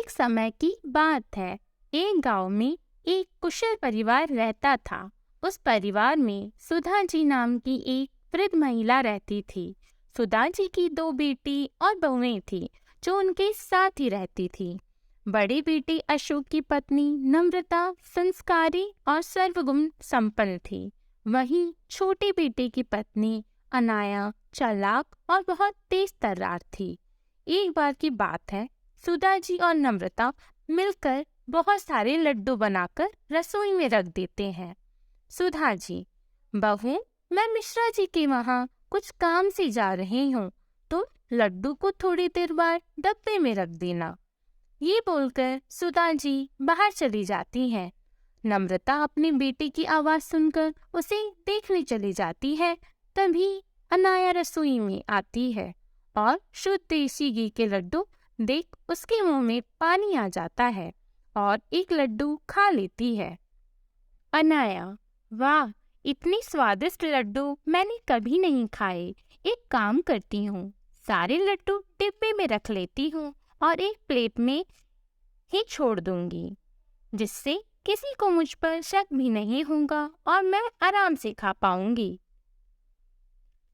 एक समय की बात है। एक गांव में एक कुशल परिवार रहता था। उस परिवार में सुधा जी नाम की एक वृद्ध महिला रहती थी। सुधा जी की दो बेटी और बहुएं थी जो उनके साथ ही रहती थी। बड़ी बेटी अशोक की पत्नी नम्रता संस्कारी और सर्वगुण संपन्न थी। वहीं छोटी बेटी की पत्नी अनाया चालाक और बहुत तेज तर्रार थी। एक बार की बात है, सुधा जी और नम्रता मिलकर बहुत सारे लड्डू बनाकर रसोई में रख देते हैं। सुधा जी, बहू, मैं मिश्रा जी के वहाँ कुछ काम से जा रही हूँ, तुम लड्डू को थोड़ी देर बाद डब्बे में रख देना। ये बोलकर सुधा जी बाहर चली जाती हैं। नम्रता अपनी बेटी की आवाज सुनकर उसे देखने चली जाती है। तभी अनाया रसोई में आती है और शुद्ध देसी घी के लड्डू देख उसके मुंह में पानी आ जाता है और एक लड्डू खा लेती है। अनाया, वाह, इतनी स्वादिष्ट लड्डू मैंने कभी नहीं खाए। एक काम करती हूँ, सारे लड्डू डिब्बे में रख लेती हूँ और एक प्लेट में ही छोड़ दूंगी, जिससे किसी को मुझ पर शक भी नहीं होगा और मैं आराम से खा पाऊंगी।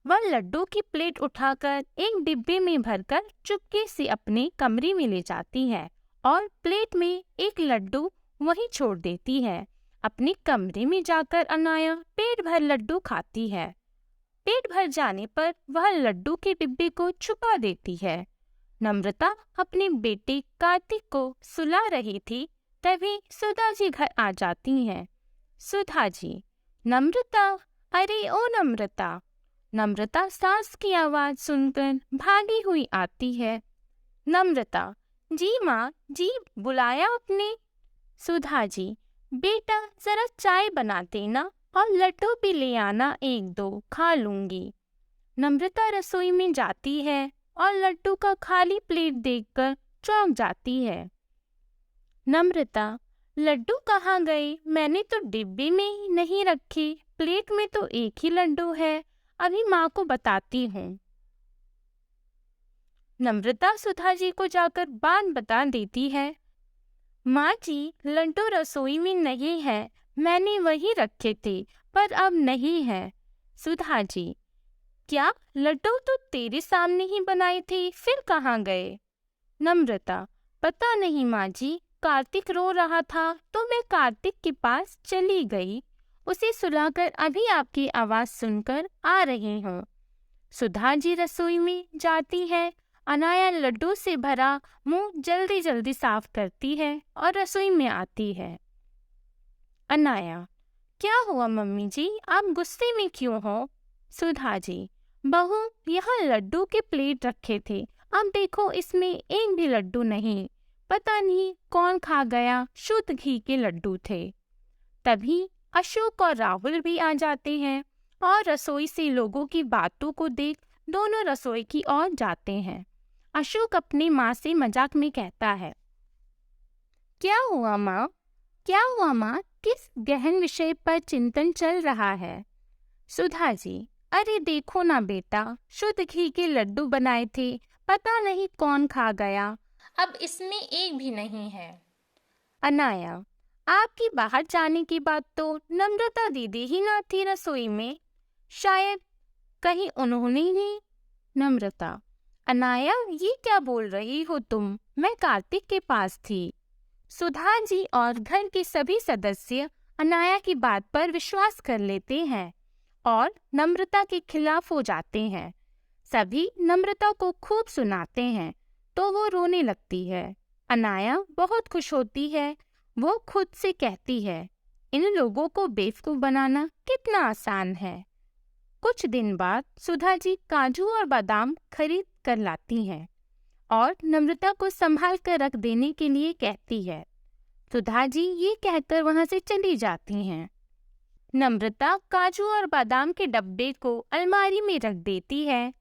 वह लड्डू की प्लेट उठाकर एक डिब्बे में भरकर चुपके से अपने कमरे में ले जाती है और प्लेट में एक लड्डू वहीं छोड़ देती है। अपने कमरे में जाकर अनाया पेट भर लड्डू खाती है। पेट भर जाने पर वह लड्डू के डिब्बे को छुपा देती है। नम्रता अपने बेटे कार्तिक को सुला रही थी, तभी सुधा जी घर आ जाती हैं। सुधा जी, नम्रता, अरे ओ नम्रता। नम्रता सास की आवाज सुनकर भागी हुई आती है। नम्रता, जी माँ जी, बुलाया आपने? सुधा जी, बेटा जरा चाय बना देना और लड्डू भी ले आना, एक दो खा लूंगी। नम्रता रसोई में जाती है और लड्डू का खाली प्लेट देखकर चौंक जाती है। नम्रता, लड्डू कहाँ गए? मैंने तो डिब्बे में ही नहीं रखे, प्लेट में तो एक ही लड्डू है, अभी माँ को बताती हूँ। नम्रता सुधा जी को जाकर बात बता देती है। माँ जी, लड्डू रसोई में नहीं है, मैंने वही रखे थे पर अब नहीं है। सुधा जी, क्या लड्डू तो तेरे सामने ही बनाए थे, फिर कहाँ गए? नम्रता, पता नहीं माँ जी, कार्तिक रो रहा था तो मैं कार्तिक के पास चली गई, उसे सुलाकर अभी आपकी आवाज सुनकर आ रही हूँ। सुधा जी रसोई में जाती है। अनाया लड्डू से भरा मुंह जल्दी जल्दी साफ करती है और रसोई में आती है। अनाया, क्या हुआ मम्मी जी, आप गुस्से में क्यों हो? सुधा जी, बहू, यहाँ लड्डू के प्लेट रखे थे, अब देखो इसमें एक भी लड्डू नहीं, पता नहीं कौन खा गया, शुद्ध घी के लड्डू थे। तभी अशोक और राहुल भी आ जाते हैं और रसोई से लोगों की बातों को देख दोनों रसोई की ओर जाते हैं। अशोक अपनी माँ से मजाक में कहता है, क्या हुआ माँ? क्या हुआ माँ? किस गहन विषय पर चिंतन चल रहा है? सुधा जी, अरे देखो ना बेटा, शुद्ध घी के लड्डू बनाए थे, पता नहीं कौन खा गया, अब इसमें एक भी नहीं है। अनाया, आपकी बाहर जाने की बात तो नम्रता दीदी ही ना थी रसोई में, शायद कहीं उन्होंने ही। नम्रता, अनाया, ये क्या बोल रही हो तुम? मैं कार्तिक के पास थी। सुधा जी और घर के सभी सदस्य अनाया की बात पर विश्वास कर लेते हैं और नम्रता के खिलाफ हो जाते हैं। सभी नम्रता को खूब सुनाते हैं तो वो रोने लगती है। अनाया बहुत खुश होती है। वो खुद से कहती है, इन लोगों को बेवकूफ बनाना कितना आसान है। कुछ दिन बाद सुधा जी काजू और बादाम खरीद कर लाती हैं और नम्रता को संभाल कर रख देने के लिए कहती है। सुधा जी ये कहकर वहां से चली जाती हैं। नम्रता काजू और बादाम के डब्बे को अलमारी में रख देती है।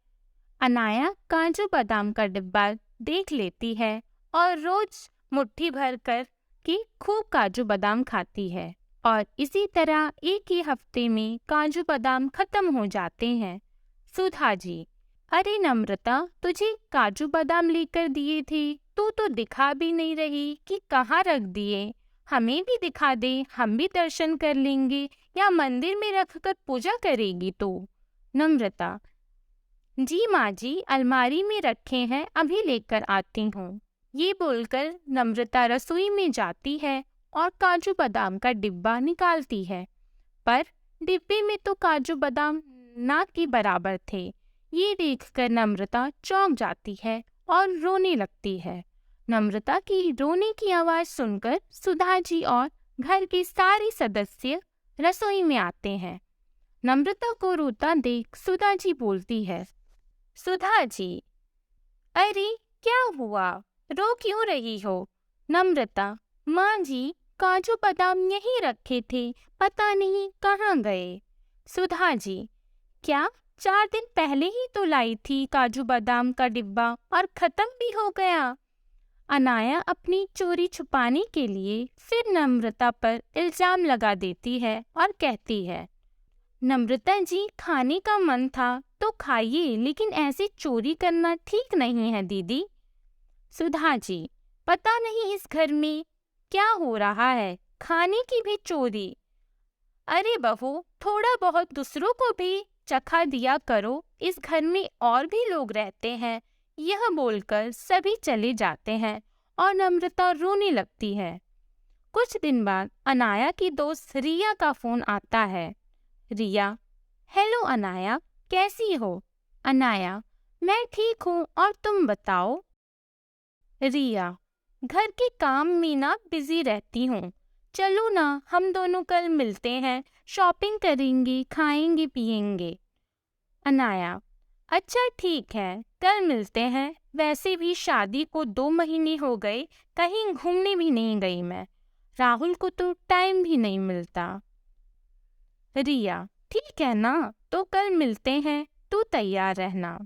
अनाया काजू बादाम का डिब्बा देख लेती है और रोज मुट्ठी भर कर कि खूब काजू बादाम खाती है और इसी तरह एक ही हफ्ते में काजू बादाम खत्म हो जाते हैं। सुधा जी, अरे नम्रता, तुझे काजू बादाम लेकर दिए थे, तू तो दिखा भी नहीं रही कि कहाँ रख दिए। हमें भी दिखा दे, हम भी दर्शन कर लेंगे, या मंदिर में रखकर पूजा करेगी तू? नम्रता, जी माँ जी, अलमारी में रखे हैं, अभी लेकर आती हूँ। ये बोलकर नम्रता रसोई में जाती है और काजू बादाम का डिब्बा निकालती है, पर डिब्बे में तो काजू बादाम ना के बराबर थे। ये देखकर नम्रता चौंक जाती है और रोने लगती है। नम्रता की रोने की आवाज़ सुनकर सुधा जी और घर के सारे सदस्य रसोई में आते हैं। नम्रता को रोता देख सुधा जी बोलती है, सुधा जी, अरे क्या हुआ, रो क्यों रही हो? नम्रता, माँ जी, काजू बादाम यहीं रखे थे, पता नहीं कहाँ गए। सुधा जी, क्या 4 दिन पहले ही तो लाई थी काजू बादाम का डिब्बा और खत्म भी हो गया। अनाया अपनी चोरी छुपाने के लिए फिर नम्रता पर इल्जाम लगा देती है और कहती है, नम्रता जी, खाने का मन था तो खाइए, लेकिन ऐसे चोरी करना ठीक नहीं है दीदी। सुधा जी, पता नहीं इस घर में क्या हो रहा है, खाने की भी चोरी। अरे बहू, थोड़ा बहुत दूसरों को भी चखा दिया करो, इस घर में और भी लोग रहते हैं। यह बोलकर सभी चले जाते हैं और नम्रता रोने लगती है। कुछ दिन बाद अनाया की दोस्त रिया का फोन आता है। रिया, हेलो अनाया, कैसी हो? अनाया, मैं ठीक हूँ, और तुम बताओ? रिया, घर के काम में ना बिजी रहती हूँ, चलो ना हम दोनों कल मिलते हैं, शॉपिंग करेंगे, खाएंगे पिएंगे। अनाया, अच्छा ठीक है, कल मिलते हैं, वैसे भी शादी को 2 महीने हो गए, कहीं घूमने भी नहीं गई मैं, राहुल को तो टाइम भी नहीं मिलता। रिया, ठीक है ना, तो कल मिलते हैं, तू तैयार रहना।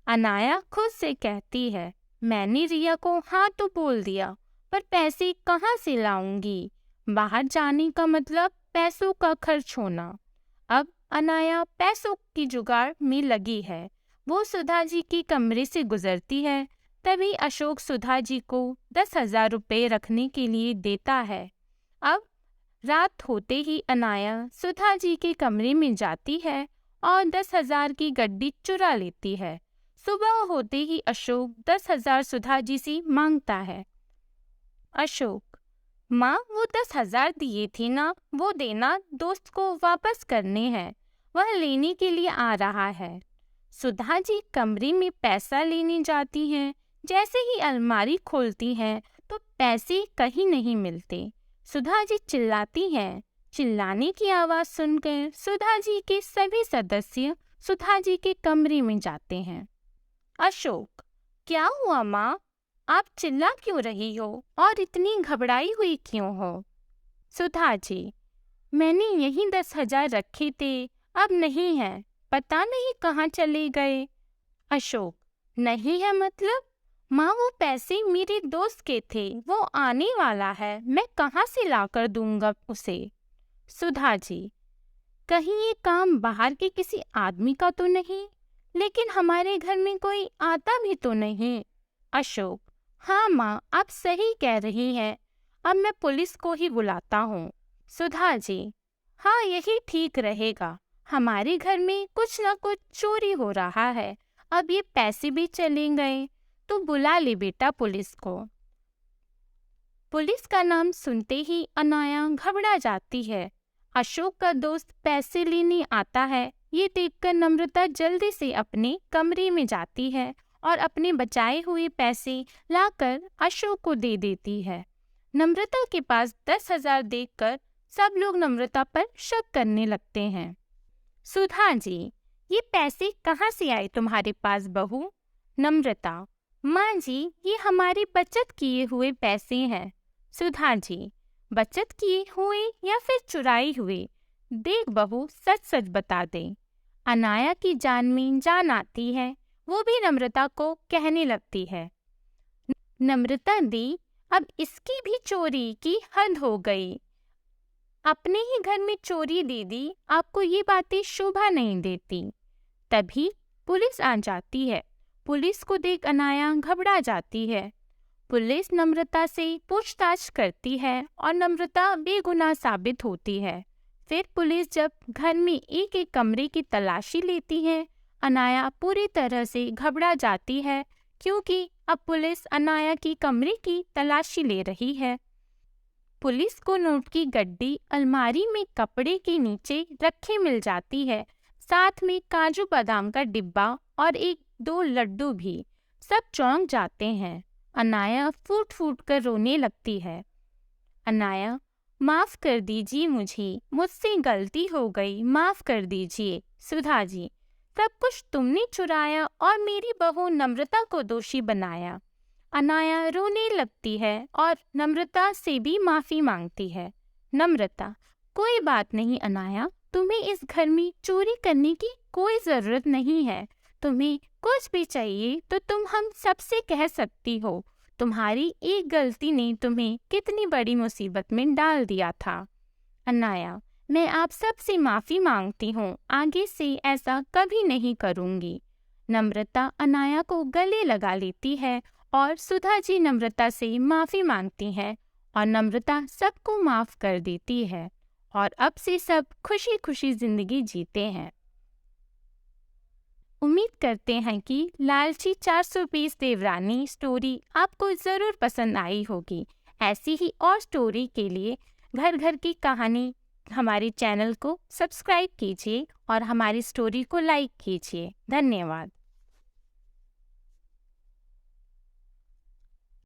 अनाया खुद से कहती है, मैंने रिया को हाँ तो बोल दिया, पर पैसे कहाँ से लाऊंगी? बाहर जाने का मतलब पैसों का खर्च होना। अब अनाया पैसों की जुगाड़ में लगी है। वो सुधा जी के कमरे से गुजरती है, तभी अशोक सुधा जी को 10,000 रुपये रखने के लिए देता है। अब रात होते ही अनाया सुधा जी के कमरे में जाती है और 10,000 की गड्डी चुरा लेती है। सुबह होते ही अशोक 10,000 सुधा जी से मांगता है। अशोक, माँ, वो 10,000 दिए थे ना, वो देना, दोस्त को वापस करने हैं, वह लेने के लिए आ रहा है। सुधा जी कमरे में पैसा लेने जाती हैं। जैसे ही अलमारी खोलती हैं तो पैसे कहीं नहीं मिलते। सुधा जी चिल्लाती हैं। चिल्लाने की आवाज़ सुनकर सुधा जी के सभी सदस्य सुधा जी के कमरे में जाते हैं। अशोक, क्या हुआ माँ? आप चिल्ला क्यों रही हो और इतनी घबराई हुई क्यों हो? सुधा जी, मैंने यही 10,000 रखे थे, अब नहीं है, पता नहीं कहाँ चले गए। अशोक, नहीं है मतलब? माँ, वो पैसे मेरे दोस्त के थे, वो आने वाला है, मैं कहाँ से लाकर दूंगा उसे? सुधा जी, कहीं ये काम बाहर के किसी आदमी का तो नहीं? लेकिन हमारे घर में कोई आता भी तो नहीं। अशोक, हाँ माँ, आप सही कह रही हैं, अब मैं पुलिस को ही बुलाता हूँ। सुधा जी, हाँ यही ठीक रहेगा, हमारे घर में कुछ न कुछ चोरी हो रहा है, अब ये पैसे भी चले गए, तो बुला ले बेटा पुलिस को। पुलिस का नाम सुनते ही अनाया घबरा जाती है। अशोक का दोस्त पैसे लेने आता है। ये देखकर नम्रता जल्दी से अपने कमरे में जाती है और अपने बचाए हुए पैसे लाकर अशोक को दे देती है। नम्रता के पास 10,000 देखकर सब लोग नम्रता पर शक करने लगते हैं। सुधा जी, ये पैसे कहाँ से आए तुम्हारे पास बहू? नम्रता, माँ जी, ये हमारी बचत किए हुए पैसे हैं। सुधा जी, बचत किए हुए या फिर चुराए हुए? देख बहू, सच सच बता दे। अनाया की जान में जान आती है, वो भी नम्रता को कहने लगती है, नम्रता दी, अब इसकी भी चोरी की हद हो गई। अपने ही घर में चोरी दीदी, आपको ये बातें शोभा नहीं देती। तभी पुलिस आ जाती है। पुलिस को देख अनाया घबरा जाती है। पुलिस नम्रता से पूछताछ करती है और नम्रता बेगुनाह साबित होती है। फिर पुलिस जब घर में एक एक कमरे की तलाशी लेती है, अनाया पूरी तरह से घबरा जाती है क्योंकि अब पुलिस अनाया की कमरे की तलाशी ले रही है। पुलिस को नोट की गड्डी अलमारी में कपड़े के नीचे रखे मिल जाती है, साथ में काजू बादाम का डिब्बा और एक दो लड्डू भी। सब चौंक जाते हैं। अनाया फूट फूट कर रोने लगती है। अनाया, माफ कर दीजिए मुझसे गलती हो गई, माफ कर दीजिए सुधा जी। सब कुछ तुमने चुराया और मेरी बहू नम्रता को दोषी बनाया। अनाया रोने लगती है और नम्रता से भी माफी मांगती है। नम्रता, कोई बात नहीं अनाया, तुम्हें इस घर में चोरी करने की कोई जरूरत नहीं है। तुम्हें कुछ भी चाहिए तो तुम हम सबसे कह सकती हो। तुम्हारी एक गलती ने तुम्हें कितनी बड़ी मुसीबत में डाल दिया था। अनाया, मैं आप सबसे माफी मांगती हूँ, आगे से ऐसा कभी नहीं करूँगी। नम्रता अनाया को गले लगा लेती है और सुधा जी नम्रता से माफी मांगती हैं और नम्रता सबको माफ कर देती है और अब से सब खुशी खुशी जिंदगी जीते हैं। उम्मीद करते हैं कि लालची 420 देवरानी स्टोरी आपको ज़रूर पसंद आई होगी। ऐसी ही और स्टोरी के लिए घर घर की कहानी हमारे चैनल को सब्सक्राइब कीजिए और हमारी स्टोरी को लाइक कीजिए। धन्यवाद।